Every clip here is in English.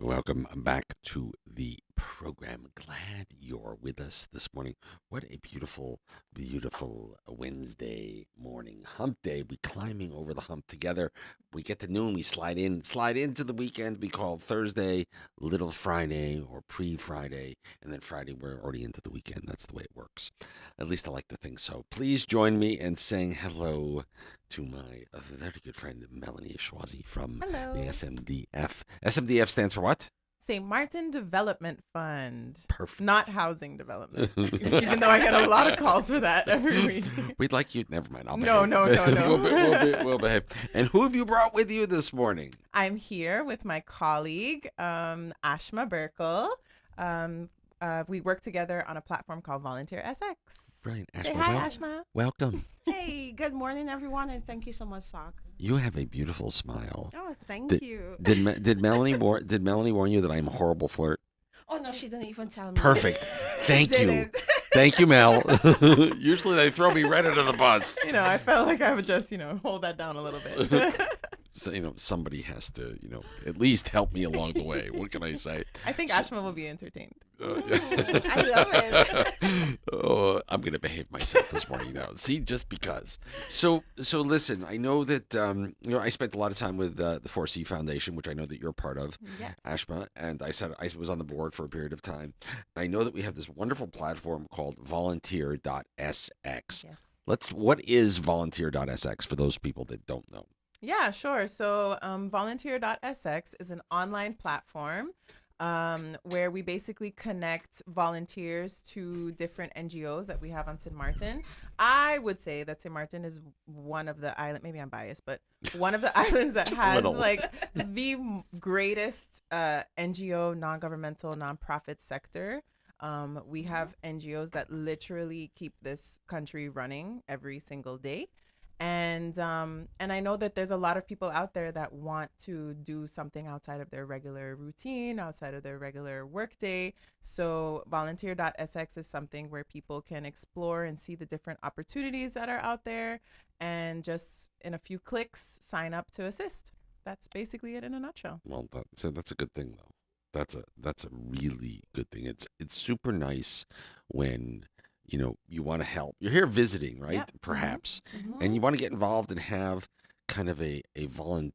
Welcome back to the program. Glad you're with us this morning. What a beautiful, beautiful Wednesday morning. Hump day. We climbing over the hump together. We get to noon. We slide into the weekend. We call Thursday Little Friday or pre-Friday, and then Friday we're already into the weekend. That's the way it works. At least I like to think so. Please join me in saying hello to my very good friend Melanie Schwazi from the Hello. SMDF. SMDF stands for what? St. Martin Development Fund, Perfect. not housing development. Even though I get a lot of calls for that every week. We'd like you. Never mind. I'll No, behave. no, no, no. We'll behave. And who have you brought with you this morning? I'm here with my colleague, Ashma Burkle. We work together on a platform called Volunteer SX. Brilliant. Say Ashma, hi, Ashma. welcome. Hey, good morning, everyone, and thank you so much, Sock. You have a beautiful smile. Oh, thank Did, you. did Melanie warn you that I'm a horrible flirt? Oh no, she didn't even tell me. Perfect. Thank you. Didn't. Thank you, Mel. Usually they throw me right under the bus. I felt like I would just, hold that down a little bit. So, somebody has to, at least help me along the way. What can I say? I think Ashma will be entertained. I love it. Oh, I'm gonna behave myself this morning now. See, just because. So listen. I know that I spent a lot of time with the 4C Foundation, which I know that you're part of, Yes. Ashma, and I was on the board for a period of time. I know that we have this wonderful platform called Volunteer.sx. Yes. What is Volunteer.sx for those people that don't know? Yeah, sure. So Volunteer.sx is an online platform where we basically connect volunteers to different NGOs that we have on St. Martin. I would say that St. Martin is one of the island, maybe I'm biased, but one of the islands that has the greatest NGO, non-governmental, nonprofit sector. We have NGOs that literally keep this country running every single day. And I know that there's a lot of people out there that want to do something outside of their regular routine, outside of their regular workday. So volunteer.sx is something where people can explore and see the different opportunities that are out there and just in a few clicks sign up to assist. That's basically it in a nutshell. Well, that's a good thing though. That's a really good thing. It's super nice when you want to help. You're here visiting, right? Yep. Perhaps. Mm-hmm. And you want to get involved and have kind of a volunteer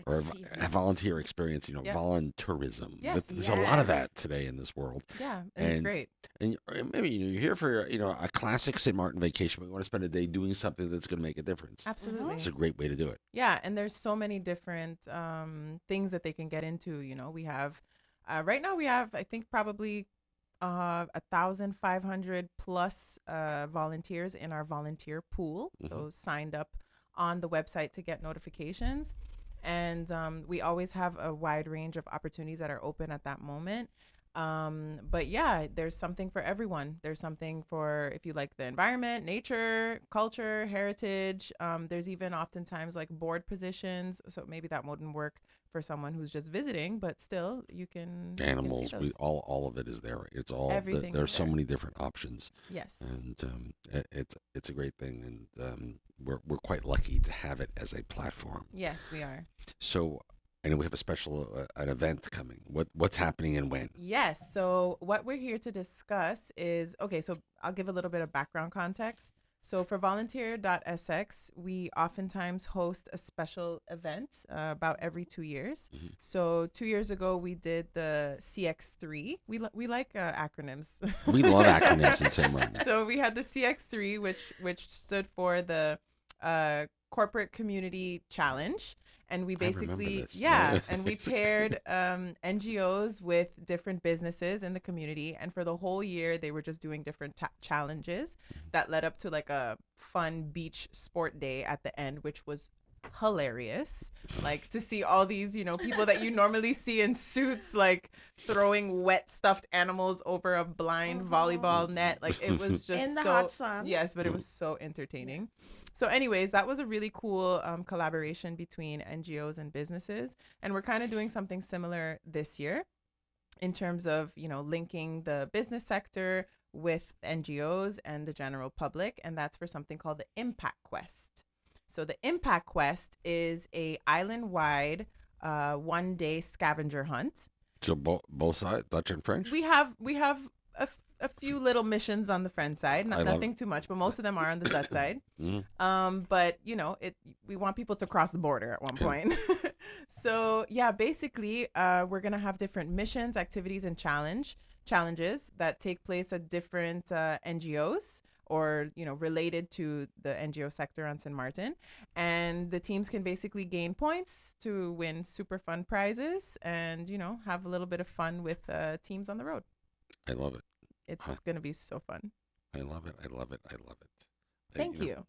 or a volunteer experience, Yep. volunteerism. Yes. There's a lot of that today in this world. Yeah, it's And great. and maybe you're here for, a classic St. Martin vacation, but you want to spend a day doing something that's going to make a difference. Absolutely. It's a great way to do it. Yeah, and there's so many different things that they can get into. We have right now we have I think probably 1,500 plus volunteers in our volunteer pool. So signed up on the website to get notifications. And we always have a wide range of opportunities that are open at that moment. But yeah, there's something for everyone. There's something for if you like the environment, nature, culture, heritage. There's even oftentimes like board positions. So maybe that wouldn't work for someone who's just visiting, but still you can Animals, you can see those. all of it is there. It's all Everything there's is so there. many different options, Yes. and it's a great thing, and we're quite lucky to have it as a platform. Yes, we are. So I know we have a special an event coming. What's happening and when? Yes. So what we're here to discuss is okay. So I'll give a little bit of background context. So for volunteer.sx, we oftentimes host a special event about every 2 years. Mhm. So 2 years ago, we did the CX3. We like acronyms. We love acronyms in St. Martin. So we had the CX3, which stood for the Corporate Community Challenge. And we I remember basically, this. yeah, and we paired NGOs with different businesses in the community. And for the whole year, they were just doing different challenges that led up to like a fun beach sport day at the end, which was hilarious. Like to see all these, people that you normally see in suits, like throwing wet stuffed animals over a blind volleyball net. Like it was just In the so, hot sun. yes, but it was so entertaining. So anyways, that was a really cool collaboration between NGOs and businesses. And we're kind of doing something similar this year in terms of, linking the business sector with NGOs and the general public. And that's for something called the Impact Quest. So the Impact Quest is a island-wide one-day scavenger hunt. So both sides, Dutch and French. We have a few little missions on the French side, I love nothing too much, but most of them are on the Dutch side. Mhm. But we want people to cross the border at one point. So yeah, basically, we're gonna have different missions, activities, and challenges that take place at different NGOs or related to the NGO sector on St. Martin, and the teams can basically gain points to win super fun prizes and have a little bit of fun with teams on the road. I love it. It's Huh. gonna be so fun. I love it. I love it. I love it. Thank you.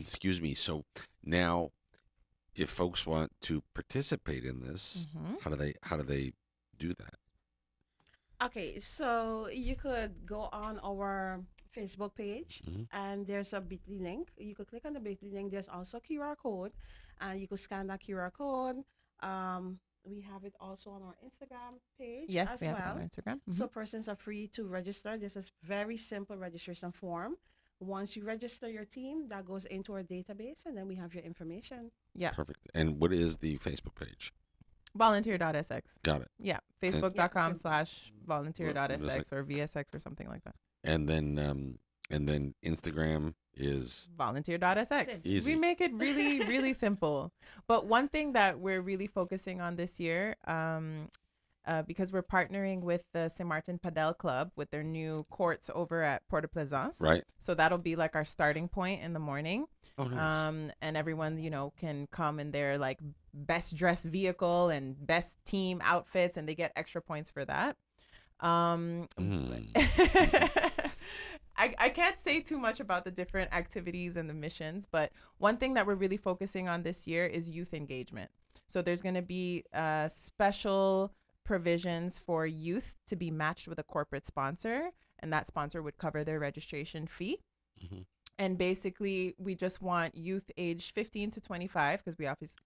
Excuse me. So now, if folks want to participate in this, Mhm. how do they do that? Okay, so you could go on our Facebook page, Mhm. and there's a bit.ly link. You could click on the bit.ly link. There's also QR code, and you could scan that QR code. We have it also on our Instagram page Yes, as we have it well. on our Instagram. So persons are free to register. This is very simple registration form. Once you register your team, that goes into our database, and then we have your information. Yeah, Perfect. And what is the Facebook page? volunteer.sx. Got it. Yeah, Yeah, facebook.com/volunteer.sx or VSX or something like that. And then Instagram is Volunteer.sx. Easy. We make it really, really simple. But one thing that we're really focusing on this year, because we're partnering with the Saint Martin Padel Club with their new courts over at Port de Plaisance. right. So that'll be like our starting point in the morning. Oh, nice. And everyone, can come in their like best dressed vehicle and best team outfits, and they get extra points for that. I can't say too much about the different activities and the missions, but one thing that we're really focusing on this year is youth engagement. So there's going to be special provisions for youth to be matched with a corporate sponsor, and that sponsor would cover their registration fee. Mhm. And basically, we just want youth aged 15 to 25, because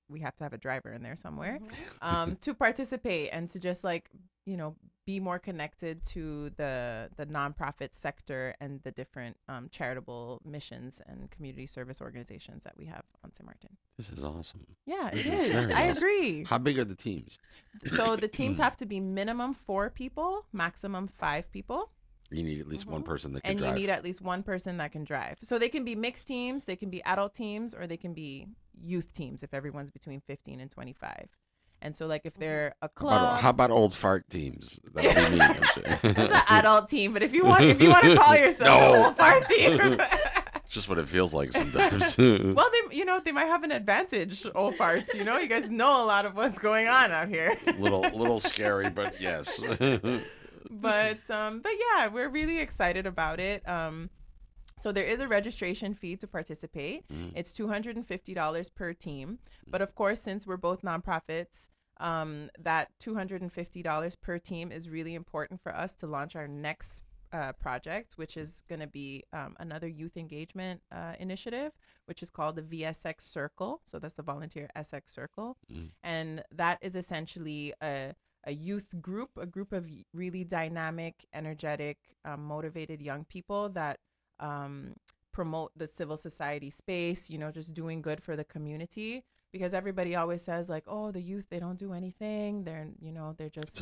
we have to have a driver in there somewhere, to participate and to just be more connected to the nonprofit sector and the different charitable missions and community service organizations that we have on St. Martin. This is awesome. Yeah, This it is is. very I awesome. agree. How big are the teams? So the teams have to be minimum 4 people, maximum 5 people. You need at least one person that can And drive. you need at least one person that can drive. So they can be mixed teams, they can be adult teams, or they can be youth teams if everyone's between 15 and 25. And so if they're a club, How about old fart teams? That would be me. I'm sure. it's an adult team. But if you want to call yourself No. a whole party team, It's just what it feels like sometimes. well, they might have an advantage. Old farts, you guys know a lot of what's going on out here. little scary, but yes. But yeah, we're really excited about it. So there is a registration fee to participate. It's $250 per team. But of course, since we're both nonprofits, that $250 per team is really important for us to launch our next project, which is going to be another youth engagement initiative, which is called the VSX Circle. So that's the Volunteer SX Circle. And that is essentially a youth group, a group of really dynamic, energetic, motivated young people that promote the civil society space, just doing good for the community. Because everybody always says oh, the youth, they don't do anything. They're just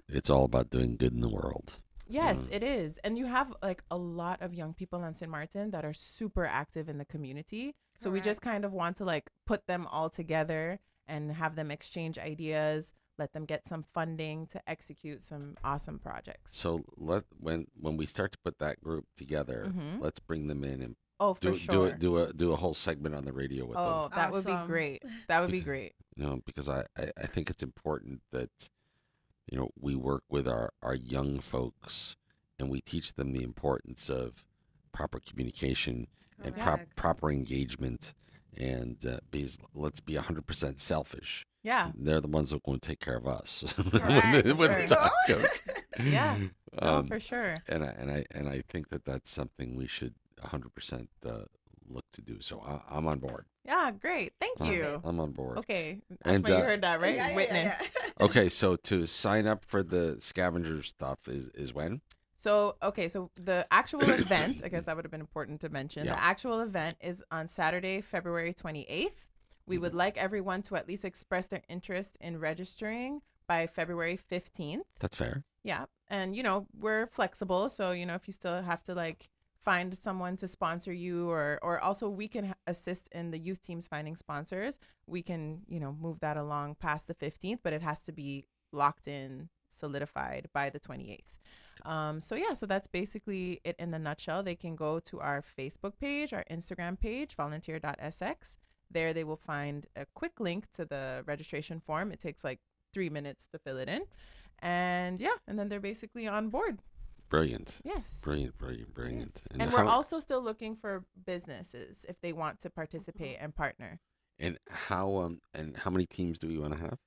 It's all about doing good in the world. Yes, it is. And you have a lot of young people on St. Martin that are super active in the community. So we just kind of want to put them all together and have them exchange ideas, let them get some funding to execute some awesome projects. So when we start to put that group together, let's bring them in and Oh, for sure. do a whole segment on the radio with them. Oh, that would be Awesome. great. That would be great. Because I think it's important that we work with our young folks and we teach them the importance of proper communication and Correct. proper engagement, and because let's be 100% selfish. Yeah. They're the ones that are going to take care of us Correct. when Sure. the time goes. Yeah. Oh, Um, for sure. and I think that that's something we should 100% look to do. So I'm on board. Yeah, great. Thank you. I'm on board. Okay. And, Ashma, you heard that, right? Yeah, yeah, Witness. yeah. Okay, so to sign up for the scavenger stuff is when? So the actual event, I guess that would have been important to mention. Yeah. The actual event is on Saturday, February 28th. We would like everyone to at least express their interest in registering by February 15th. That's fair. Yeah. And, we're flexible. So, if you still have to find someone to sponsor you or also we can assist in the youth teams finding sponsors. We can, move that along past the 15th, but it has to be locked in, solidified by the 28th. So that's basically it in the nutshell. They can go to our Facebook page, our Instagram page, volunteer.sx. There they will find a quick link to the registration form. It takes 3 minutes to fill it in. And then they're basically on board. Brilliant. Yes. Brilliant. Yes. And we're also still looking for businesses if they want to participate and partner. And how many teams do we want to have?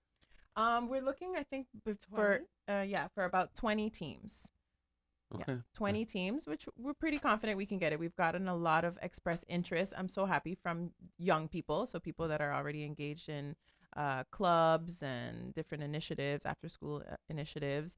We're looking, I think, for about 20 teams. Okay. Yeah, 20 teams, which we're pretty confident we can get it. We've gotten a lot of express interest. I'm so happy from young people, so people that are already engaged in clubs and different initiatives, after school initiatives.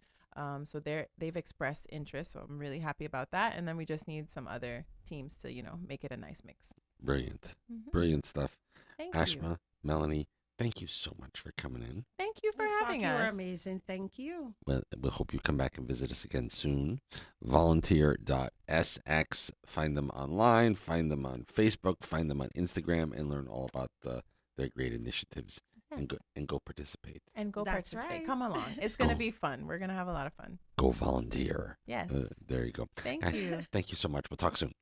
So they've expressed interest, so I'm really happy about that. And then we just need some other teams to, make it a nice mix. Brilliant. Mm-hmm. Brilliant stuff. Thank Ashma, you. Melanie, thank you so much for coming in. Thank you for having us. You're amazing. Thank you. Well, we'll hope you come back and visit us again soon. Volunteer.sx. Find them online, find them on Facebook, find them on Instagram, and learn all about their great initiatives. Yes. And go participate. And go That's participate. right. Come along. It's going to be fun. We're going to have a lot of fun. Go volunteer. Yes. There you go. Thank Guys, you. Thank you so much. We'll talk soon.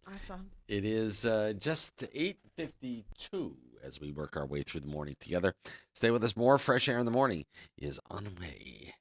Awesome. It is just 8:52 as we work our way through the morning together. Stay with us. More Fresh Air in the Morning is on the way.